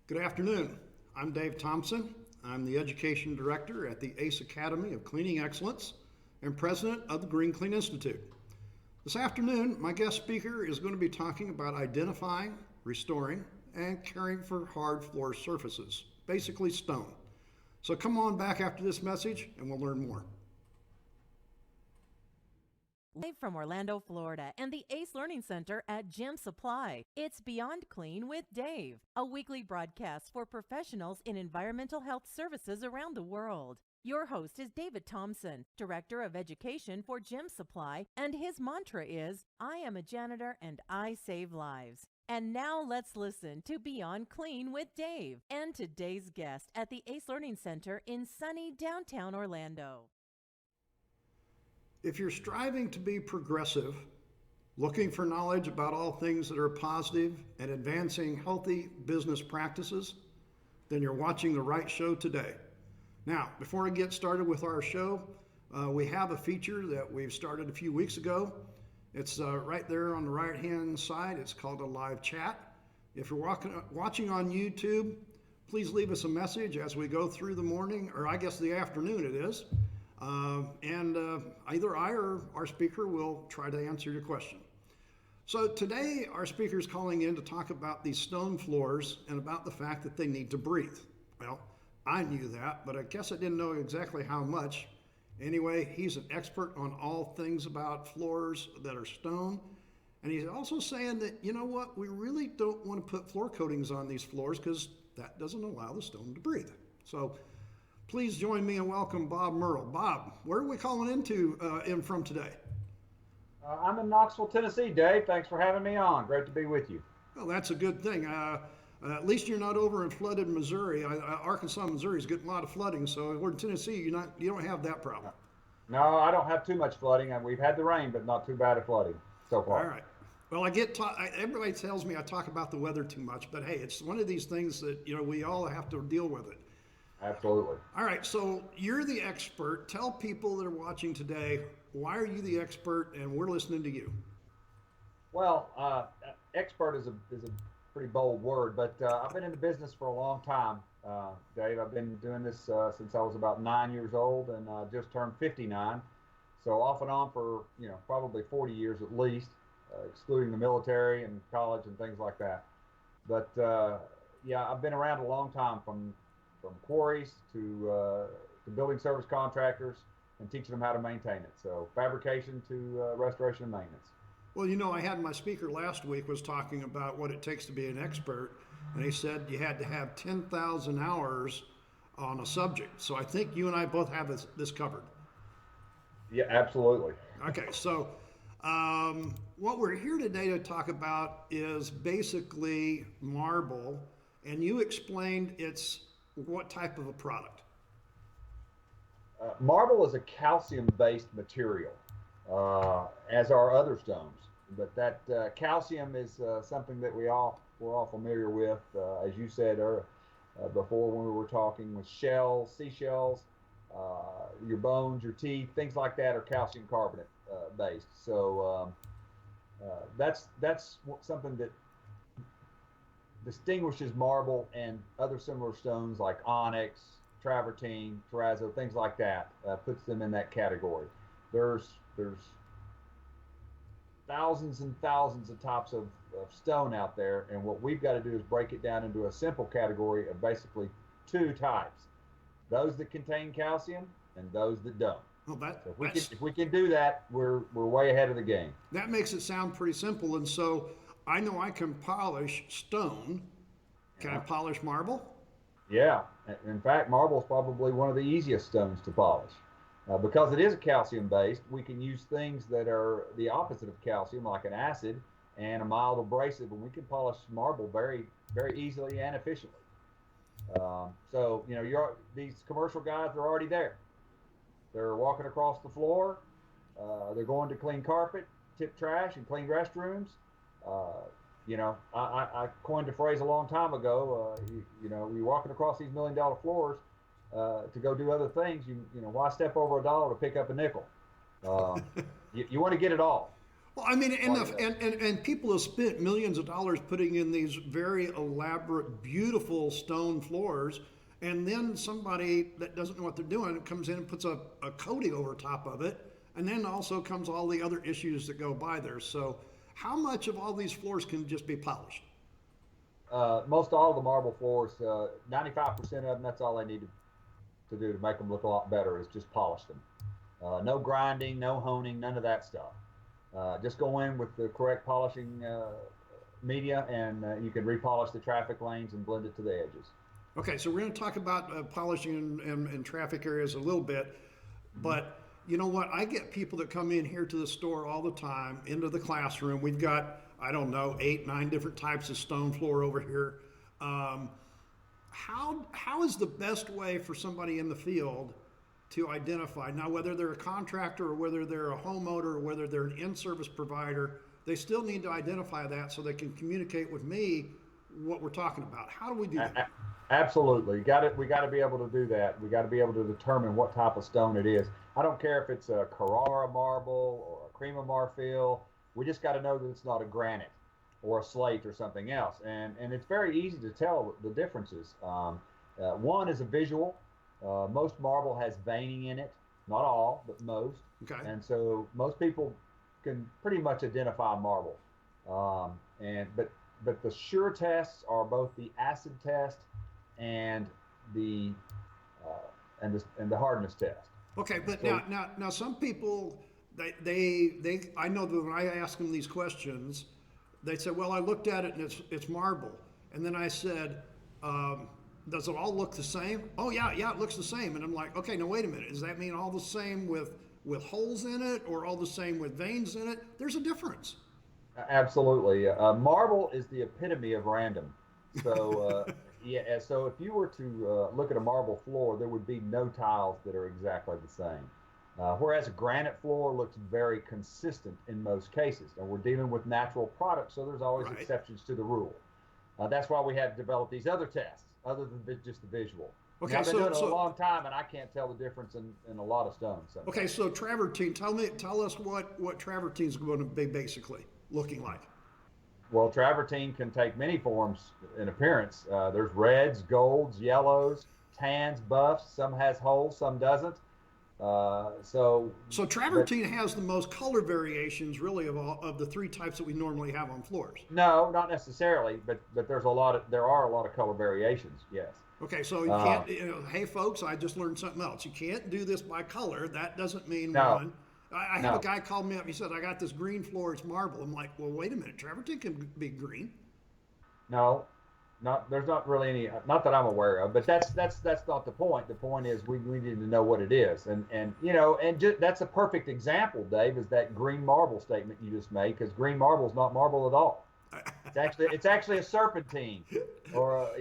Good afternoon. I'm Dave Thompson. I'm the Education Director at the ACE Academy of Cleaning Excellence and President of the Green Clean Institute. This afternoon, my guest speaker is going to be talking about identifying, restoring, and caring for hard floor surfaces, basically stone. So come on back after this message and we'll learn more. Live from Orlando, Florida, and the ACE Learning Center at Gym Supply, it's Beyond Clean with Dave, a weekly broadcast for professionals in environmental health services around the world. Your host is David Thompson, Director of Education for Gym Supply, and his mantra is, I am a janitor and I save lives. And now let's listen to Beyond Clean with Dave and today's guest at the ACE Learning Center in sunny downtown Orlando. If you're striving to be progressive, looking for knowledge about all things that are positive and advancing healthy business practices, then you're watching the right show today. Now, before I get started with our show, we have a feature that we've started a few weeks ago. It's right there on the right-hand side. It's called a live chat. If you're watching on YouTube, please leave us a message as we go through the morning, or I guess the afternoon it is. Either I or our speaker will try to answer your question. So today, our speaker is calling in to talk about these stone floors and about the fact that they need to breathe. Well, I knew that, but I guess I didn't know exactly how much. Anyway, he's an expert on all things about floors that are stone. And he's also saying that, you know what, we really don't want to put floor coatings on these floors because that doesn't allow the stone to breathe. So please join me and welcome Bob Murrell. Bob, where are we calling in from today? I'm in Knoxville, Tennessee, Dave. Thanks for having me on. Great to be with you. Well, that's a good thing. At least you're not over in flooded Missouri. Arkansas, Missouri is getting a lot of flooding, so we're in Tennessee. You don't have that problem. No, I don't have too much flooding. We've had the rain, but not too bad at flooding so far. All right. Well, everybody tells me I talk about the weather too much, but hey, it's one of these things that we all have to deal with it. Absolutely. All right, so you're the expert. Tell people that are watching today, why are you the expert and we're listening to you? Well, expert is a pretty bold word, but I've been in the business for a long time, Dave. I've been doing this since I was about 9 years old, and just turned 59. So off and on for probably 40 years at least, excluding the military and college and things like that. But yeah, I've been around a long time, from quarries to building service contractors, and teaching them how to maintain it. So fabrication to restoration and maintenance. Well, I had my speaker last week was talking about what it takes to be an expert, and he said you had to have 10,000 hours on a subject. So I think you and I both have this covered. Yeah, absolutely. Okay, so what we're here today to talk about is basically marble, and you explained it's what type of a product? Marble is a calcium-based material, as are other stones. But that calcium is something that we're all familiar with, as you said before when we were talking, with shells, seashells, your bones, your teeth, things like that are calcium carbonate based. So that's something that distinguishes marble and other similar stones like onyx, travertine, terrazzo, things like that. Puts them in that category. There's thousands and thousands of types of stone out there, and what we've got to do is break it down into a simple category of basically two types: those that contain calcium and those that don't. Well, so if we can do that, we're way ahead of the game. That makes it sound pretty simple. And so I know I can polish stone. Can I polish marble? Yeah. In fact, marble is probably one of the easiest stones to polish. Because it is a calcium based, we can use things that are the opposite of calcium, like an acid and a mild abrasive, and we can polish marble very, very easily and efficiently. So these commercial guys are already there. They're walking across the floor. They're going to clean carpet, tip trash, and clean restrooms. I coined a phrase a long time ago. You're walking across these $1 million floors to go do other things. Why step over a dollar to pick up a nickel? You want to get it all. Well, I mean, Why is that? and people have spent millions of dollars putting in these very elaborate, beautiful stone floors, and then somebody that doesn't know what they're doing comes in and puts a coating over top of it, and then also comes all the other issues that go by there. So, how much of all these floors can just be polished? Most all the marble floors, 95% of them, that's all they need to do to make them look a lot better is just polish them. No grinding, no honing, none of that stuff. Just go in with the correct polishing media, and you can repolish the traffic lanes and blend it to the edges. Okay, so we're going to talk about polishing and traffic areas a little bit, but you know what? I get people that come in here to the store all the time, into the classroom. We've got, I don't know, 8, 9 different types of stone floor over here. How is the best way for somebody in the field to identify, now whether they're a contractor or whether they're a homeowner or whether they're an in-service provider, they still need to identify that so they can communicate with me what we're talking about. How do we do that? Absolutely. We got to be able to do that. We got to be able to determine what type of stone it is. I don't care if it's a Carrara marble or a cream of marfil. We just got to know that it's not a granite or a slate or something else. And it's very easy to tell the differences. One is a visual. Most marble has veining in it. Not all, but most. Okay. And so most people can pretty much identify marble. But the sure tests are both the acid test and the hardness test. Okay, but So- now some people they I know that when I ask them these questions, they say, well, I looked at it and it's marble, and then I said, does it all look the same? Oh yeah, it looks the same, and I'm like, okay, now wait a minute, does that mean all the same with holes in it, or all the same with veins in it? There's a difference. Absolutely. Marble is the epitome of random. So, yeah, so if you were to look at a marble floor, there would be no tiles that are exactly the same. Whereas a granite floor looks very consistent in most cases. And we're dealing with natural products, so there's always Right. exceptions to the rule. That's why we have developed these other tests, other than just the visual. Okay, Now, I've been doing it so- a long time, and I can't tell the difference in a lot of stones. Sometimes. Okay, so travertine, tell us what travertine is going to be basically looking like. Well, travertine can take many forms in appearance. There's reds, golds, yellows, tans, buffs. Some has holes, some doesn't. So travertine has the most color variations, really, of the 3 types that we normally have on floors. No, not necessarily, but there are a lot of color variations. Yes. Okay, so you can't, hey folks, I just learned something else. You can't do this by color. That doesn't mean No. one. I had No. a guy call me up. He said, I got this green floor. It's marble. I'm like, well, wait a minute. Travertine can be green. No, there's not really any, not that I'm aware of, but that's not the point. The point is we need to know what it is, and that's a perfect example, Dave, is that green marble statement you just made, because green marble is not marble at all. It's actually a serpentine, or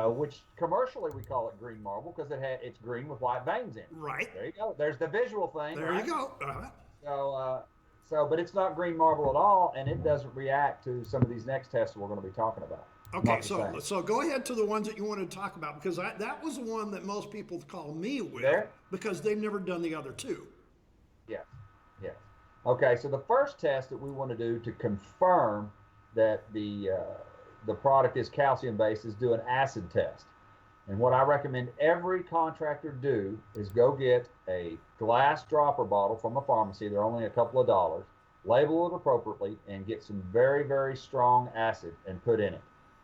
which commercially we call it green marble because it's green with white veins in it. Right. There you go. There's the visual thing. There right? you go. But it's not green marble at all, and it doesn't react to some of these next tests we're going to be talking about. Okay, Not the same. so go ahead to the ones that you wanted to talk about, because that was the one that most people call me with, There? because they've never done the other 2. Yes. Okay, so the first test that we want to do to confirm that the product is calcium based is do an acid test. And what I recommend every contractor do is go get a glass dropper bottle from a pharmacy. They're only a couple of dollars. Label it appropriately and get some very, very strong acid and put in it.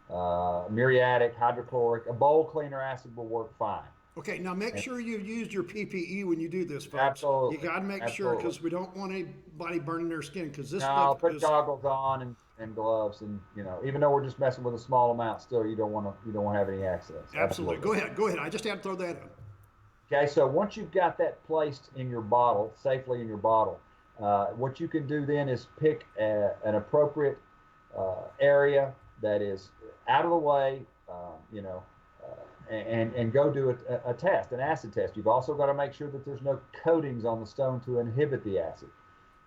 Muriatic, hydrochloric, a bowl cleaner acid will work fine. Okay, now make sure you've used your PPE when you do this, folks. Absolutely. You got to make sure, because we don't want anybody burning their skin, because this No, stuff put is... goggles on and gloves, and even though we're just messing with a small amount, still you don't want to have any access. Absolutely. Go ahead. I just had to throw that in. Okay, so once you've got that placed in your bottle, safely in your bottle, what you can do then is pick an appropriate area that is out of the way, and go do a test, an acid test. You've also got to make sure that there's no coatings on the stone to inhibit the acid.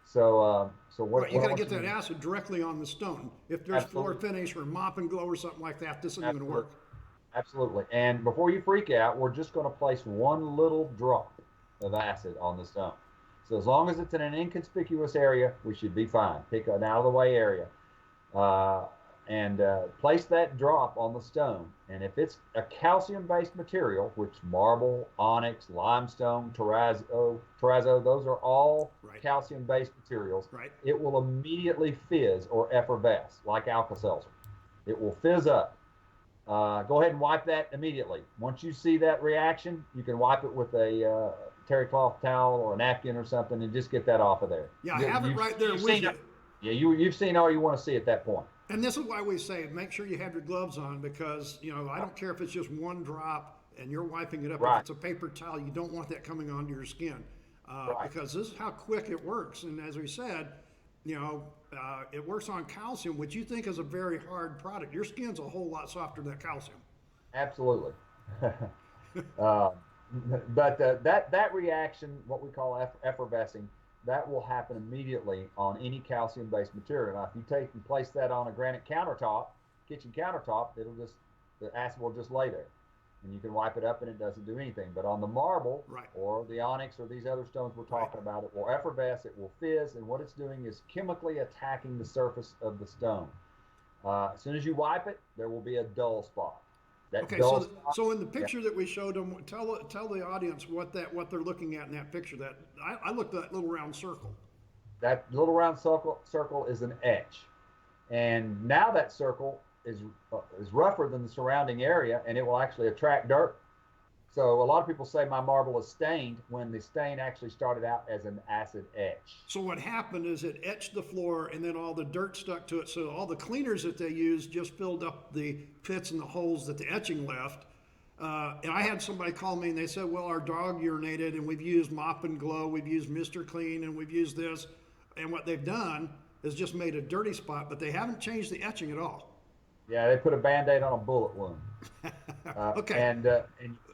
So what? Right, you got to what I get want that acid directly on the stone. If there's floor Absolutely. finish or mop and glow or something like that, this isn't going to work. Absolutely. And before you freak out, we're just going to place one little drop of acid on the stone. So as long as it's in an inconspicuous area, we should be fine. Pick an out of the way area. And place that drop on the stone. And if it's a calcium-based material, which marble, onyx, limestone, terrazzo, those are all calcium-based materials, it will immediately fizz or effervesce like Alka-Seltzer. It will fizz up. Go ahead and wipe that immediately. Once you see that reaction, you can wipe it with a terry cloth towel or a napkin or something and just get that off of there. Yeah, I have it right there with you. Yeah, you've seen all you want to see at that point. And this is why we say make sure you have your gloves on, because I don't care if it's just one drop and you're wiping it up. If it's a paper towel, you don't want that coming onto your skin, because this is how quick it works. And as we said, it works on calcium, which you think is a very hard product. Your skin's a whole lot softer than calcium. Absolutely. But that reaction, what we call effervescing, that will happen immediately on any calcium-based material. Now, if you take and place that on a granite countertop, kitchen countertop, the acid will just lay there, and you can wipe it up and it doesn't do anything. But on the marble or the onyx or these other stones we're talking about, it will effervesce, it will fizz, and what it's doing is chemically attacking the surface of the stone. As soon as you wipe it, there will be a dull spot. So in the picture that we showed them, tell the audience what they're looking at in that picture. That I looked at that little round circle. That little round circle is an etch, and now that circle is rougher than the surrounding area, and it will actually attract dirt. So a lot of people say my marble is stained when the stain actually started out as an acid etch. So what happened is it etched the floor, and then all the dirt stuck to it. So all the cleaners that they used just filled up the pits and the holes that the etching left. And I had somebody call me and they said, well, our dog urinated and we've used Mop and Glow, we've used Mr. Clean, and we've used this. And what they've done is just made a dirty spot, but they haven't changed the etching at all. Yeah, they put a Band-Aid on a bullet wound. Okay. And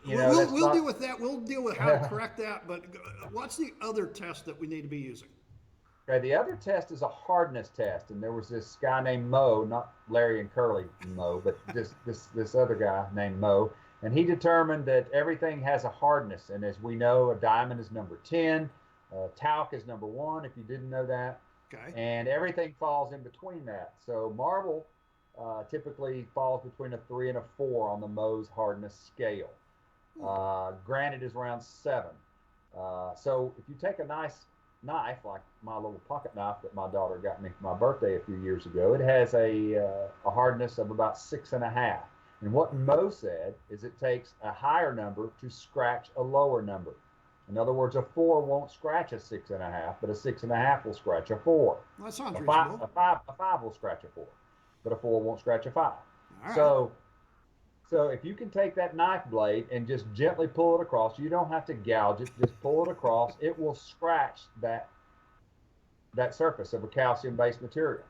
we'll deal with that. We'll deal with how to correct that. But what's the other test that we need to be using? Okay, the other test is a hardness test, and there was this guy named Mo, not Larry and Curly Mo, but this other guy named Mo, and he determined that everything has a hardness. And as we know, a diamond is number 10, talc is number 1. If you didn't know that, and everything falls in between that. So marble typically falls between a 3 and a 4 on the Mohs hardness scale. Granite is around 7. So if you take a nice knife, like my little pocket knife that my daughter got me for my birthday a few years ago, it has a hardness of about 6.5. And what Mo said is it takes a higher number to scratch a lower number. In other words, a 4 won't scratch a 6.5, but a 6.5 will scratch a 4. Well, that sounds reasonable. A five will scratch a 4. But a 4 won't scratch a 5. Right. So if you can take that knife blade and just gently pull it across, you don't have to gouge it, just pull it across, it will scratch that surface of a calcium-based material.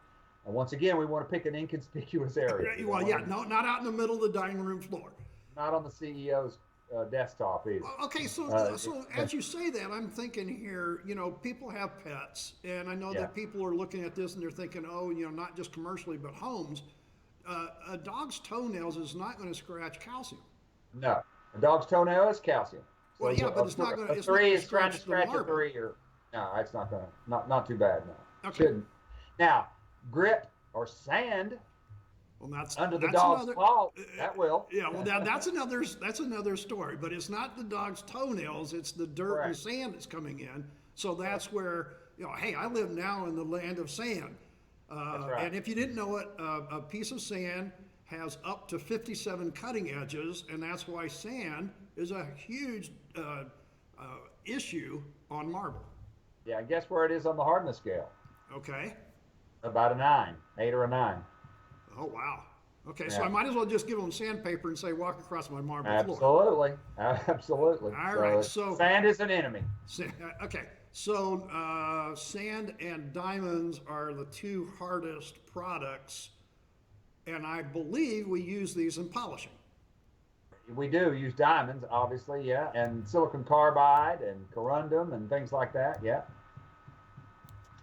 And once again, we want to pick an inconspicuous area. Well, yeah, no, not out in the middle of the dining room floor. Not on the CEO's desktop either. Okay, so as you say that, I'm thinking here, people have pets, and I know that people are looking at this and they're thinking, not just commercially, but homes. A dog's toenails is not going to scratch calcium. No, a dog's toenail is calcium. So well, yeah, but it's not going to. A 3 is trying to scratch a 3, or no, it's not going to. Not too bad. No, shouldn't. Now, grit or sand. Well, that's under the dog's paw, that will. Yeah, well, that's another story. But it's not the dog's toenails; it's the dirt and sand that's coming in. So that's where hey, I live now in the land of sand. That's right. And if you didn't know it, a piece of sand has up to 57 cutting edges, and that's why sand is a huge issue on marble. Yeah, and guess where it is on the hardness scale? Okay. About a 9, 8 or a 9. Oh, wow. Okay, so I might as well just give them sandpaper and say, walk across my marble floor. Absolutely. All right, so sand is an enemy. Okay, so sand and diamonds are the 2 hardest products, and I believe we use these in polishing. We do use diamonds, obviously, yeah, and silicon carbide and corundum and things like that, yeah.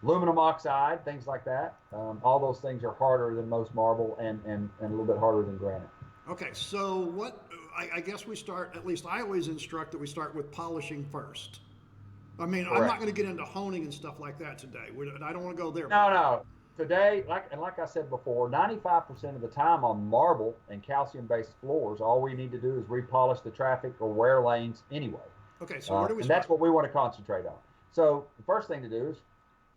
Aluminum oxide, things like that. All those things are harder than most marble and a little bit harder than granite. Okay, so I guess we start, at least I always instruct that we start with polishing first. I mean, I'm not Correct. going to get into honing and stuff like that today. I don't want to go there. No, no. Today, like I said before, 95% of the time on marble and calcium-based floors, all we need to do is repolish the traffic or wear lanes anyway. Okay, so where do we And start? that's what we want to concentrate on. So the first thing to do is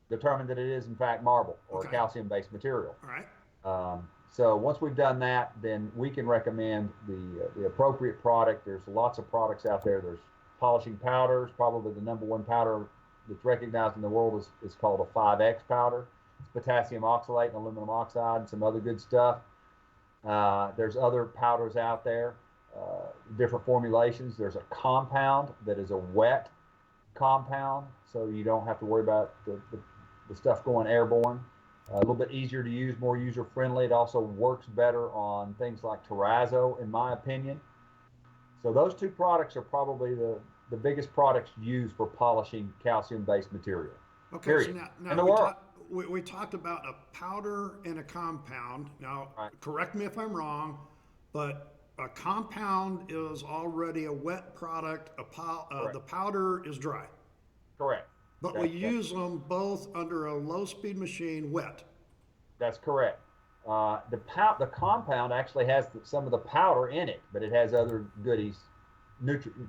determine that it is in fact marble or a Okay. calcium-based material. All right. So once we've done that, then we can recommend the appropriate product. There's lots of products out there. There's polishing powders. Probably the number one powder that's recognized in the world is called a 5X powder. It's potassium oxalate and aluminum oxide and some other good stuff. There's other powders out there, different formulations. There's a compound that is a wet compound, so you don't have to worry about the stuff going airborne. A little bit easier to use, more user friendly. It also works better on things like terrazzo, in my opinion. So those two products are probably the biggest products used for polishing calcium-based material. Okay, Period. so now In the world. we talked about a powder and a compound. Now, Right. correct me if I'm wrong, but a compound is already a wet product. The powder is dry. Correct. But we use them both under a low-speed machine wet. That's correct. The compound actually has some of the powder in it, but it has other goodies,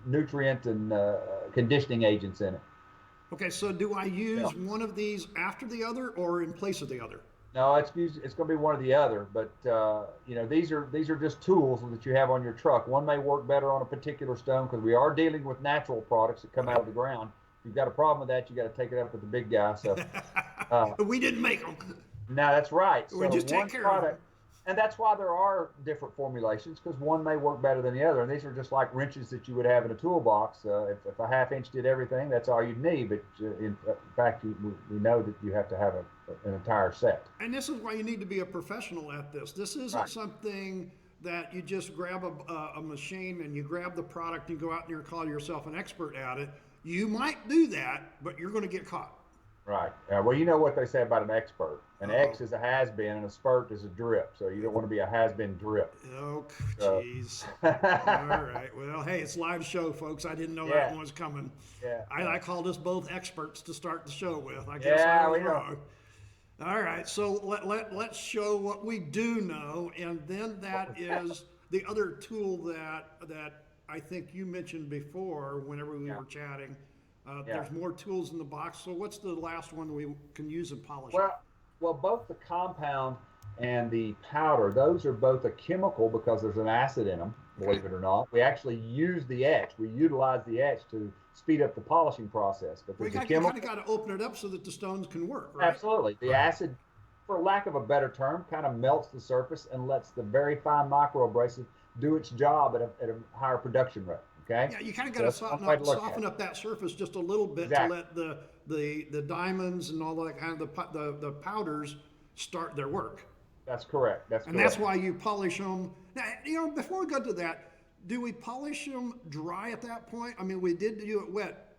nutrient and conditioning agents in it. Okay, so do I use one of these after the other or in place of the other? No, it's going to be one or the other, but these are just tools that you have on your truck. One may work better on a particular stone because we are dealing with natural products that come out of the ground. If you've got a problem with that, you got to take it up with the big guy. So We didn't make them. no, that's right. We So just take one care of them. and that's why there are different formulations because one may work better than the other. And these are just like wrenches that you would have in a toolbox. If a half inch did everything, that's all you'd need. But in fact, we know that you have to have an entire set. And this is why you need to be a professional at this. This isn't Right. something that you just grab a machine and you grab the product and go out there and call yourself an expert at it. You might do that, but you're going to get caught. Right. Well, you know what they say about an expert. An X is a has-been, and a spurt is a drip. So you don't want to be a has-been drip. Oh, jeez. All right. Well, hey, it's live show, folks. I didn't know that one was coming. Yeah. I called us both experts to start the show with. I guess Yeah, I was we know. wrong. All right. So let's show what we do know, and then that is the other tool that I think you mentioned before whenever we were chatting. There's more tools in the box. So what's the last one we can use in polishing? Well, both the compound and the powder, those are both a chemical because there's an acid in them, believe it or not. We actually use the etch. We utilize the etch to speed up the polishing process. But We there's a kind chemical. of got to open it up so that the stones can work, right? Absolutely. The acid, for lack of a better term, kind of melts the surface and lets the very fine microabrasive do its job at a higher production rate. Okay. Yeah, you kind of So got to that's one way to look at soften it. up that surface just a little bit Exactly. to let the diamonds and all that kind of the powders start their work. That's correct. And that's why you polish them. Now, before we go to that, do we polish them dry at that point? I mean, we did do it wet.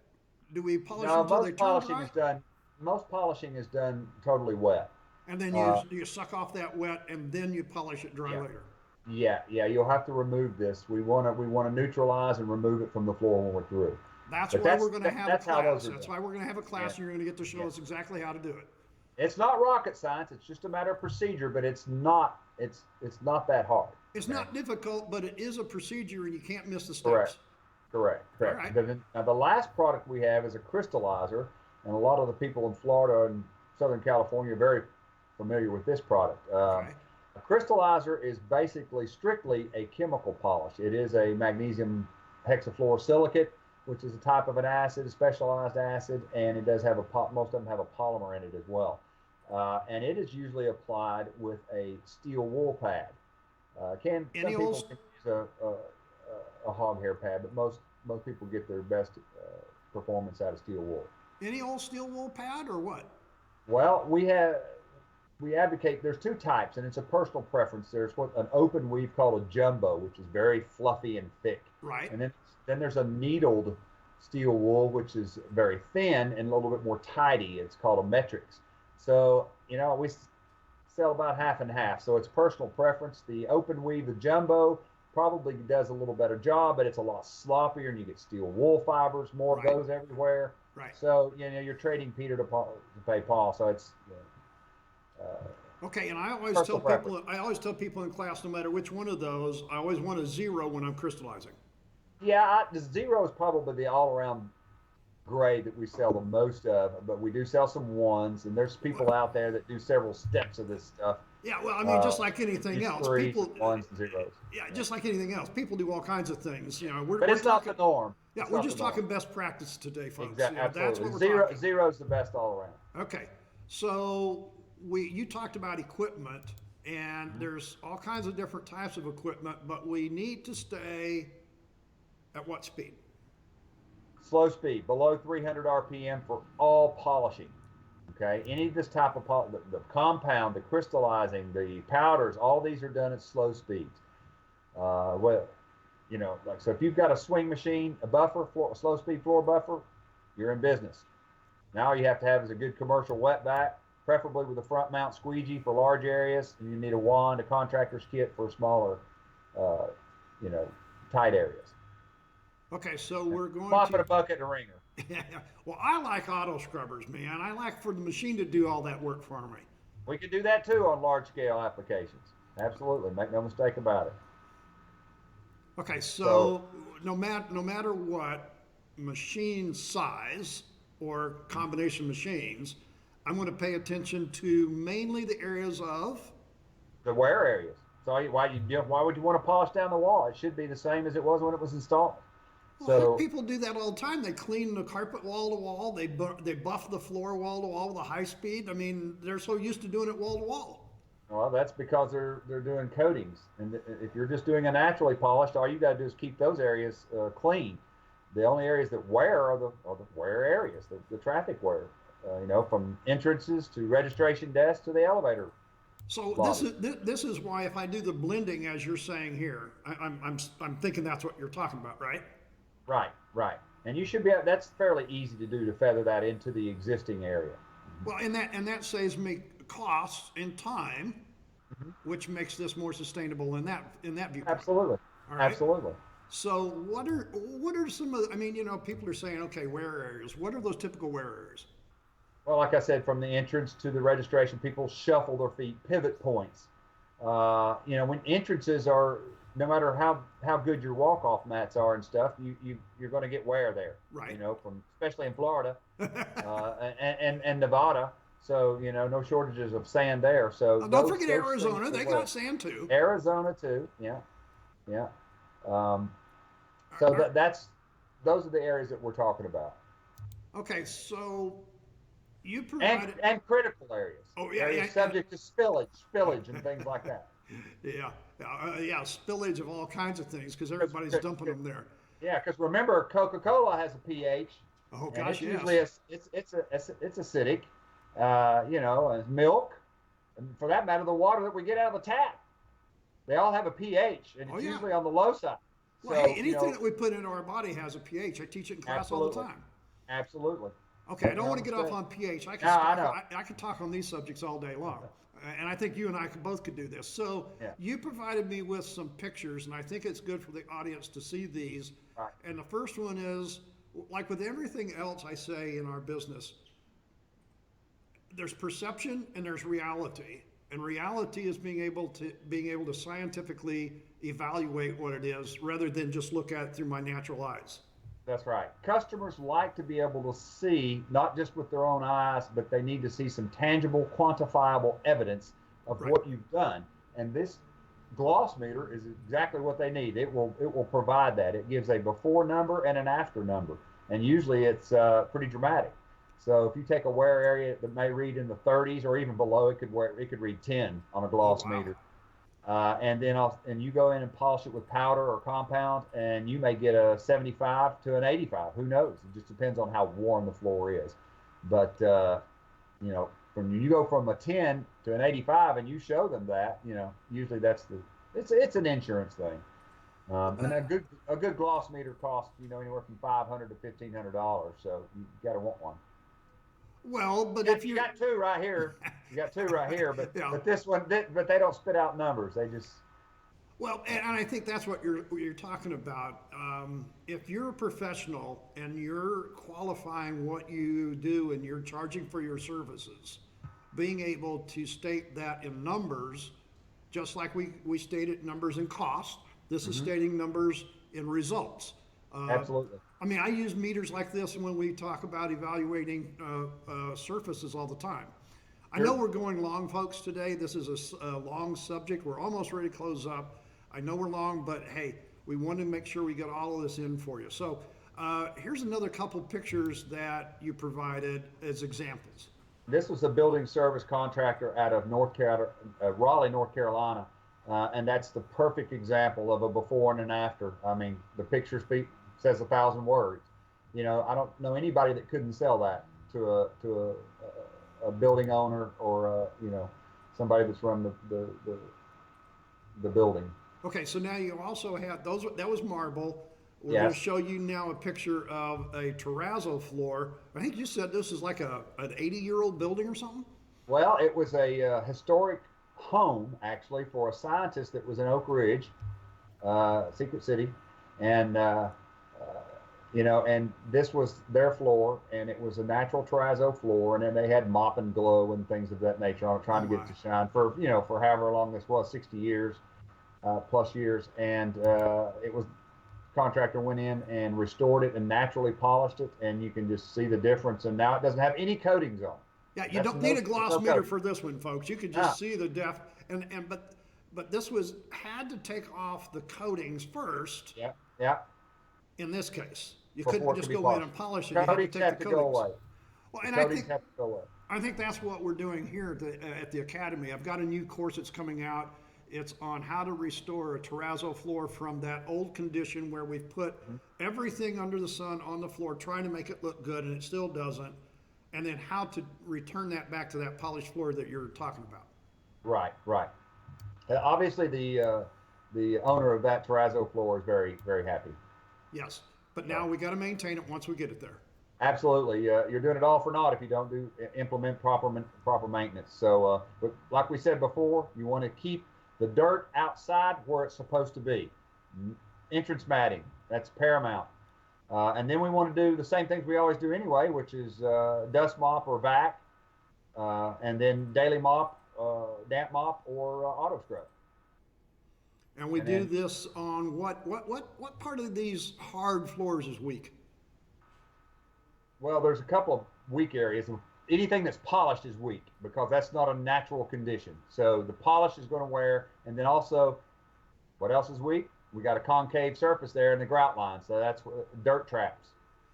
Do we polish them until they turn dry? Most polishing is done totally wet. And then you suck off that wet, and then you polish it dry later. Yeah, you'll have to remove this. We want to neutralize and remove it from the floor when we're through. That's But why that's- we're going to have a that's how class. those are That's done. why we're going to have a class, and you're going to get to show Yeah. us exactly how to do it. It's not rocket science. It's just a matter of procedure, but it's not that hard. It's not difficult, but it is a procedure, and you can't miss the steps. Correct. All right. Now, the last product we have is a crystallizer, and a lot of the people in Florida and Southern California are very familiar with this product. Okay. A crystallizer is basically strictly a chemical polish. It is a magnesium hexafluorosilicate, which is a type of an acid, a specialized acid, and it does have most of them have a polymer in it as well. And it is usually applied with a steel wool pad. Some people can use a hog hair pad, but most people get their best performance out of steel wool. Any old steel wool pad or what? Well, we advocate, there's two types, and it's a personal preference. There's an open weave called a jumbo, which is very fluffy and thick. Right. And then there's a needled steel wool, which is very thin and a little bit more tidy. It's called a metrics. So, we sell about half and half. So it's personal preference. The open weave, the jumbo, probably does a little better job, but it's a lot sloppier, and you get steel wool fibers, more Right. of those everywhere. Right. So you're trading Peter to pay Paul. So it's Okay, and I always personal tell people, preference. I always tell people in class, no matter which one of those, I always want a 0 when I'm crystallizing. Yeah, the 0 is probably the all-around grade that we sell the most of, but we do sell some 1s, and there's people out there that do several steps of this stuff. Yeah, well, I mean, just like Use anything else, 3s people, and 1s and 0s. yeah, just like anything else, people do all kinds of things. But We're it's not talking, the norm. yeah, It's we're not just the norm. talking best practice today, folks. Exactly, That's absolutely. what we're Zero, talking. zero's the best all around. Okay, so you talked about equipment, and there's all kinds of different types of equipment, but we need to stay at what speed? Slow speed, below 300 RPM for all polishing. Okay, any of this type of the compound, the crystallizing, the powders, all these are done at slow speeds. Well, like so, if you've got a swing machine, a buffer, a slow speed floor buffer, you're in business. Now all you have to have is a good commercial wetback, preferably with a front mount squeegee for large areas, and you need a wand, a contractor's kit for smaller, tight areas. Okay, so we're going Mop and to. a bucket and a ringer. Well, I like auto scrubbers, man. I like for the machine to do all that work for me. We can do that too on large scale applications. Absolutely, make no mistake about it. Okay, so no matter what machine size or combination machines, I'm going to pay attention to mainly the areas of. The wear areas. So why would you want to polish down the wall? It should be the same as it was when it was installed. Well, So people do that all the time. They clean the carpet wall to wall. They buff the floor wall to wall with a high speed. I mean, they're so used to doing it wall to wall. well, that's because they're doing coatings, and if you're just doing a naturally polished, all you got to do is keep those areas clean. The only areas that wear are the wear areas, the traffic wear. From entrances to registration desks to the elevator. So lobby. this is why if I do the blending as you're saying here, I'm thinking that's what you're talking about, right? Right. And you should be. That's fairly easy to do to feather that into the existing area. Well, and that saves me costs and time, which makes this more sustainable in that viewpoint. Absolutely. All right. Absolutely. So what are some of? I mean, people are saying, okay, wear areas. What are those typical wear areas? Well, like I said, from the entrance to the registration, people shuffle their feet, pivot points. When entrances are, no matter how good your walk-off mats are and stuff, you're going to get wear there. Right. From especially in Florida and Nevada. So no shortages of sand there. So Don't forget Arizona; they got sand too. Arizona too. Yeah. So those are the areas that we're talking about. Okay, so you provide and critical areas. Oh, yeah, areas subject to spillage and things like that. Yeah, spillage of all kinds of things because everybody's dumping them there. Yeah, because remember, Coca-Cola has a pH. Oh and gosh, it's yes. usually it's acidic. And milk, and for that matter, the water that we get out of the tap, they all have a pH, and it's usually on the low side. Well, hey, anything that we put into our body has a pH. I teach it in class all the time. Absolutely. Okay, I don't want to get off on pH. I can talk on these subjects all day long. And I think you and I both could do this. So you provided me with some pictures, and I think it's good for the audience to see these. Right. And the first one is, like with everything else I say in our business, there's perception and there's reality. And reality is being able to scientifically evaluate what it is rather than just look at it through my natural eyes. That's right. Customers like to be able to see, not just with their own eyes, but they need to see some tangible, quantifiable evidence of what you've done. And this gloss meter is exactly what they need. It will provide that. It gives a before number and an after number. And usually it's pretty dramatic. So if you take a wear area that may read in the 30s or even below, it could read 10 on a gloss meter. And then you go in and polish it with powder or compound, and you may get a 75 to an 85. Who knows? It just depends on how worn the floor is. But when you go from a 10 to an 85, and you show them that, usually it's an insurance thing. And a good gloss meter costs anywhere from $500 to $1,500. So you got to want one. Well, but you got two right here, but this one, but they don't spit out numbers. They just. Well, and I think that's what you're talking about. If you're a professional and you're qualifying what you do and you're charging for your services, being able to state that in numbers, just like we stated numbers in cost, this is stating numbers in results. Absolutely. I mean, I use meters like this when we talk about evaluating surfaces all the time. I know we're going long, folks, today. This is a long subject. We're almost ready to close up. I know we're long, but hey, we want to make sure we get all of this in for you. So here's another couple pictures that you provided as examples. This was a building service contractor out of Raleigh, North Carolina, and that's the perfect example of a before and an after. I mean, the picture says 1,000 words. You know, I don't know anybody that couldn't sell that to a building owner or you know, somebody that's run the building. Okay, so now you also had those. That was marble. We're Yes. going to show you now a picture of a terrazzo floor. I think you said this is like an 80-year-old building or something? Well, it was a historic home, actually, for a scientist that was in Oak Ridge, Secret City. And, you know, and this was their floor, and it was a natural terrazzo floor. And then they had mop and glow and things of that nature on it, trying to get it to shine for, you know, for however long this was, 60 years, plus years. And it was, contractor went in and restored it and naturally polished it, and you can just see the difference. And now it doesn't have any coatings on. Yeah, you don't need a gloss meter for this one, folks. You can just see the depth. But this had to take off the coatings first. Yeah, yeah. In this case, you Before couldn't it just could be go in polished. and polish it. You had to Coatings take have the to coatings. go away. Well, The and coatings have to go away. I think that's what we're doing here at the Academy. I've got a new course that's coming out. It's on how to restore a terrazzo floor from that old condition where we've put everything under the sun on the floor, trying to make it look good, and it still doesn't. And then how to return that back to that polished floor that you're talking about. Right, right. Obviously, the owner of that terrazzo floor is very, very happy. Yes, but now we got to maintain it once we get it there. Absolutely, you're doing it all for naught if you don't implement proper maintenance. So, but like we said before, you want to keep the dirt outside where it's supposed to be. Entrance matting, that's paramount. And then we want to do the same things we always do anyway, which is dust mop or vac, and then daily mop, damp mop, or auto scrub. And we do this on what part of these hard floors is weak? Well, there's a couple of weak areas. Anything that's polished is weak because that's not a natural condition. So the polish is going to wear, and then also, what else is weak? We got a concave surface there in the grout line, so that's dirt traps.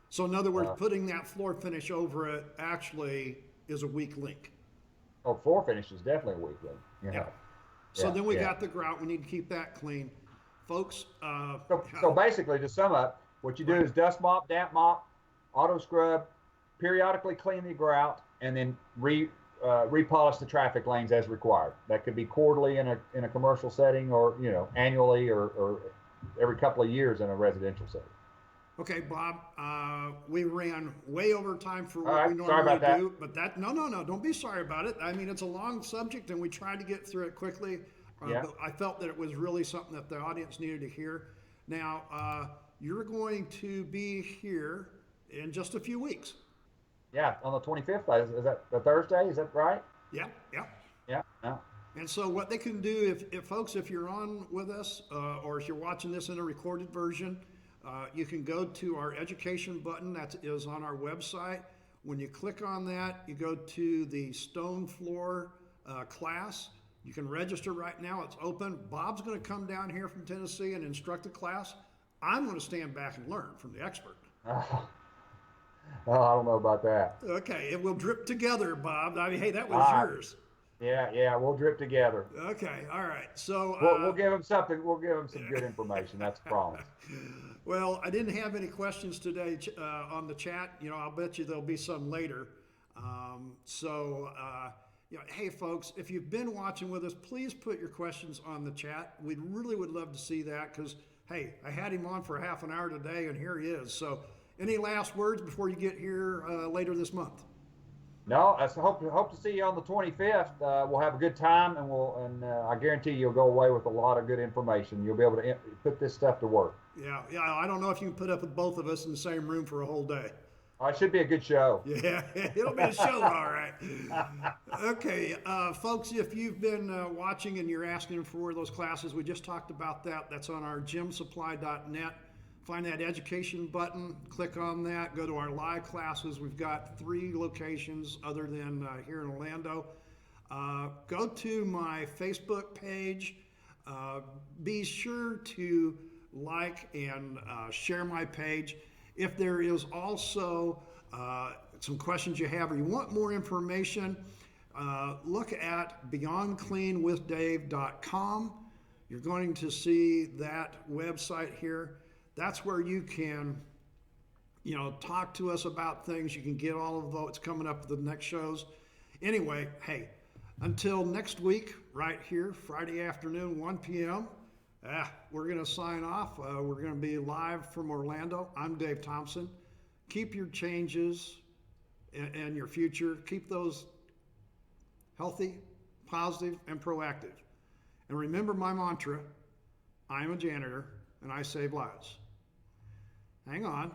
So in other words, putting that floor finish over it actually is a weak link. Oh, floor finish is definitely a weak link. Yeah. So then we got the grout. We need to keep that clean, folks. So basically, to sum up, what you do is dust mop, damp mop, auto scrub, periodically clean the grout, and then repolish the traffic lanes as required. That could be quarterly in a commercial setting, or annually, or every couple of years in a residential setting. Okay, Bob, we ran way over time for what we sorry normally about do, but no, don't be sorry about it. I mean, it's a long subject, and we tried to get through it quickly, but I felt that it was really something that the audience needed to hear. Now, you're going to be here in just a few weeks. Yeah, on the 25th. Is that the Thursday? Is that right? Yeah. Yeah. And so what they can do, if you're on with us, or if you're watching this in a recorded version, you can go to our education button that is on our website. When you click on that, you go to the stone floor class. You can register right now. It's open. Bob's going to come down here from Tennessee and instruct the class. I'm going to stand back and learn from the expert. Oh, I don't know about that. Okay, it will drip together, Bob. I mean, hey, that was yours. Yeah, we'll drip together. Okay, all right. So we'll give them something. We'll give them some good information. That's a promise. Well, I didn't have any questions today on the chat. I'll bet you there'll be some later. Hey, folks, if you've been watching with us, please put your questions on the chat. We really would love to see that because, hey, I had him on for half an hour today, and here he is. So any last words before you get here later this month? No, I hope to see you on the 25th. We'll have a good time, and I guarantee you'll go away with a lot of good information. You'll be able to put this stuff to work. Yeah, yeah. I don't know if you can put up with both of us in the same room for a whole day. It should be a good show. Yeah, it'll be a show, all right. Okay, folks, if you've been watching and you're asking for those classes, we just talked about that. That's on our gymsupply.net. Find that education button, click on that, go to our live classes. We've got 3 locations other than here in Orlando. Go to my Facebook page. Be sure to like and share my page. If there is also some questions you have or you want more information, look at BeyondCleanWithDave.com. You're going to see that website here. That's where you can, talk to us about things. You can get all of what's coming up for the next shows. Anyway, hey, until next week, right here, Friday afternoon, 1 p.m., we're going to sign off. We're going to be live from Orlando. I'm Dave Thompson. Keep your changes and your future. Keep those healthy, positive, and proactive. And remember my mantra, I am a janitor and I save lives. Hang on.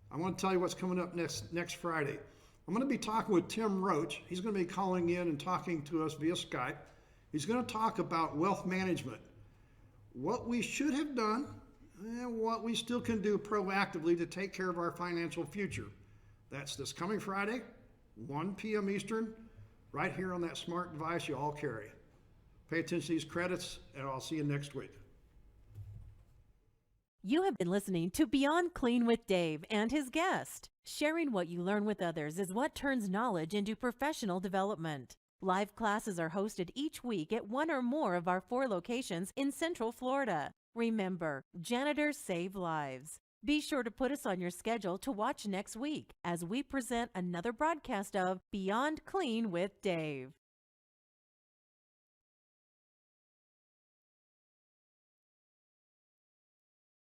I want to tell you what's coming up next Friday. I'm going to be talking with Tim Roach. He's going to be calling in and talking to us via Skype. He's going to talk about wealth management, what we should have done, and what we still can do proactively to take care of our financial future. That's this coming Friday, 1 p.m. Eastern, right here on that smart device you all carry. Pay attention to these credits, and I'll see you next week. You have been listening to Beyond Clean with Dave and his guest. Sharing what you learn with others is what turns knowledge into professional development. Live classes are hosted each week at one or more of our 4 locations in Central Florida. Remember, janitors save lives. Be sure to put us on your schedule to watch next week as we present another broadcast of Beyond Clean with Dave.